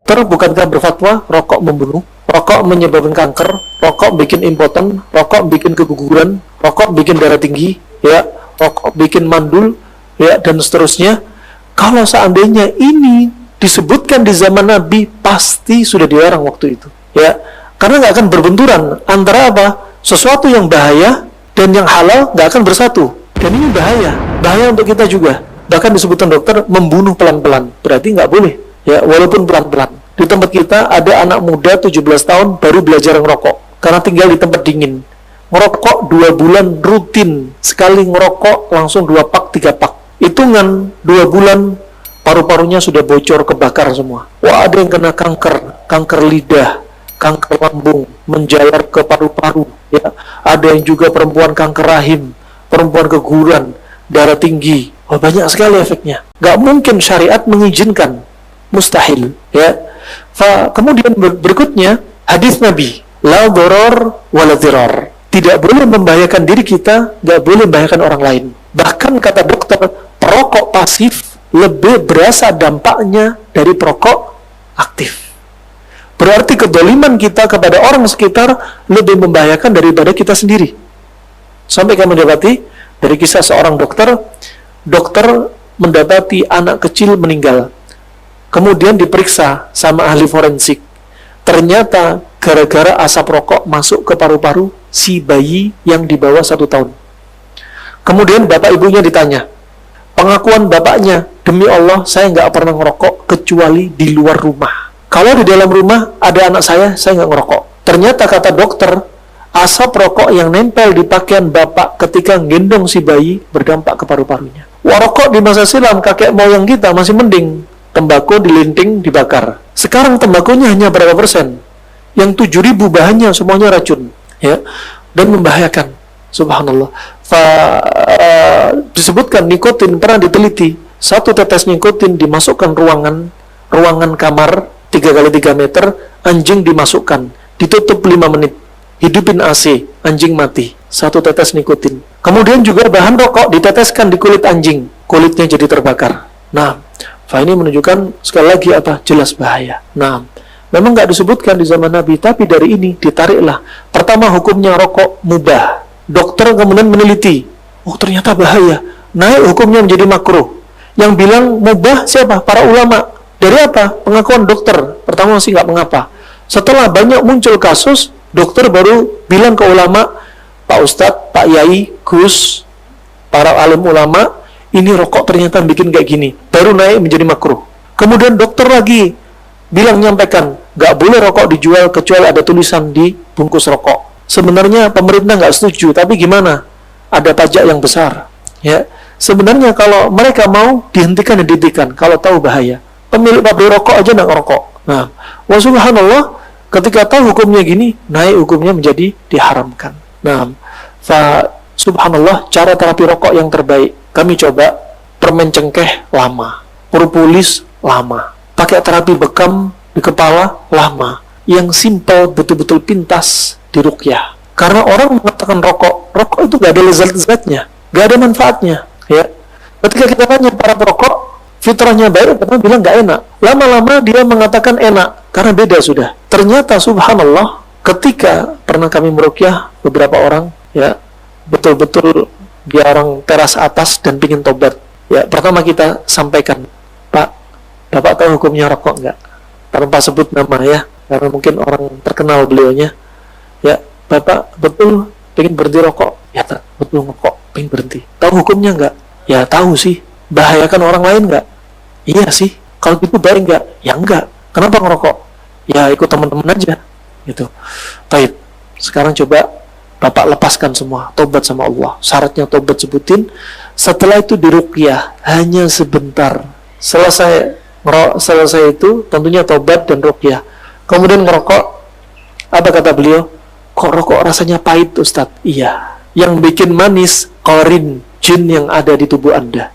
bukankah berfatwa rokok membunuh, rokok menyebabkan kanker, rokok bikin impoten, rokok bikin keguguran, rokok bikin darah tinggi, ya, rokok bikin mandul, ya, dan seterusnya. Kalau seandainya ini disebutkan di zaman Nabi, pasti sudah dilarang waktu itu, ya, karena nggak akan berbenturan antara apa, sesuatu yang bahaya dan yang halal nggak akan bersatu. Dan ini bahaya untuk kita juga. Bahkan disebutkan dokter membunuh pelan-pelan, berarti nggak boleh, ya, walaupun pelan-pelan. Di tempat kita ada anak muda 17 tahun baru belajar ngerokok karena tinggal di tempat dingin. Ngerokok 2 bulan rutin, sekali ngerokok langsung 2 pak 3 pak. Hitungan 2 bulan paru-parunya sudah bocor, kebakar semua. Wah, ada yang kena kanker lidah, kanker lambung, menjalar ke paru-paru, ya. Ada yang juga perempuan kanker rahim, perempuan keguguran, darah tinggi. Oh, banyak sekali efeknya. Gak mungkin syariat mengizinkan, mustahil, ya. Kemudian berikutnya hadis Nabi, la doror wala dirar. Tidak boleh membahayakan diri kita, gak boleh membahayakan orang lain. Bahkan kata dokter, perokok pasif lebih berasa dampaknya dari perokok aktif. Berarti kedoliman kita kepada orang sekitar lebih membahayakan daripada kita sendiri. Sampai kami mendapati dari kisah seorang dokter mendapati anak kecil meninggal. Kemudian diperiksa sama ahli forensik. Ternyata gara-gara asap rokok masuk ke paru-paru si bayi yang di bawah 1 tahun. Kemudian bapak ibunya ditanya. Pengakuan bapaknya, demi Allah saya nggak pernah ngerokok kecuali di luar rumah. Kalau di dalam rumah ada anak saya nggak ngerokok. Ternyata kata dokter, asap rokok yang nempel di pakaian bapak ketika gendong si bayi berdampak ke paru-parunya. Wah, rokok di masa silam kakek moyang kita masih mending. Tembakau dilinting, dibakar. Sekarang tembakunya hanya berapa persen? Yang 7.000 bahannya semuanya racun, ya, dan membahayakan. Subhanallah. Disebutkan nikotin pernah diteliti. 1 tetes nikotin dimasukkan ruangan kamar 3x3 meter, anjing dimasukkan, ditutup 5 menit, hidupin AC, anjing mati. 1 tetes nikotin. Kemudian juga bahan rokok diteteskan di kulit anjing, kulitnya jadi terbakar. Nah, ini menunjukkan sekali lagi apa? Jelas bahaya. Nah, memang nggak disebutkan di zaman Nabi, tapi dari ini ditariklah. Pertama, hukumnya rokok mubah. Dokter kemudian meneliti, oh ternyata bahaya. Naik hukumnya menjadi makruh. Yang bilang mubah siapa? Para ulama. Dari apa? Pengakuan dokter. Pertama masih nggak mengapa. Setelah banyak muncul kasus, dokter baru bilang ke ulama, Pak Ustadz, Pak Yai, Gus, para alim ulama, ini rokok ternyata bikin kayak gini. Baru naik menjadi makruh. Kemudian dokter lagi nyampaikan, nggak boleh rokok dijual kecuali ada tulisan di bungkus rokok. Sebenarnya pemerintah nggak setuju, tapi gimana? Ada pajak yang besar, ya. Sebenarnya kalau mereka mau dihentikan, kalau tahu bahaya. Pemilik pabrik rokok aja nggak ngerokok. Nah, wa subhanallah, ketika tahu hukumnya gini, naik hukumnya menjadi diharamkan. Nah, subhanallah, cara terapi rokok yang terbaik, kami coba permen cengkeh lama, propolis lama, pakai terapi bekam di kepala lama, yang simple betul-betul pintas diruqyah. Karena orang mengatakan rokok itu gak ada lezat-lezatnya, gak ada manfaatnya, ya. Ketika kita tanya para perokok, fitrahnya baik, karena bilang gak enak. Lama-lama dia mengatakan enak, karena beda sudah. Ternyata subhanallah, ketika pernah kami meruqyah beberapa orang, ya, betul-betul dia orang teras atas dan pingin tobat, ya. Pertama kita sampaikan, Pak, Bapak tahu hukumnya rokok nggak? Tanpa sebut nama, ya, karena mungkin orang terkenal beliaunya. Ya, Bapak betul pengen berhenti rokok? Ya, betul rokok, pengen berhenti. Tahu hukumnya nggak? Ya, tahu sih. Bahayakan orang lain nggak? Iya sih. Kalau gitu baik nggak? Ya enggak. Kenapa ngerokok? Ya, ikut teman-teman aja. Gitu. Baik. Sekarang coba Bapak lepaskan semua, tobat sama Allah. Syaratnya tobat sebutin. Setelah itu diruqyah hanya sebentar. Selesai itu tentunya tobat dan ruqyah. Kemudian ngerokok. Apa kata beliau? Kok rokok rasanya pahit, Ustadz? Iya. Yang bikin manis, qarin, jin yang ada di tubuh Anda.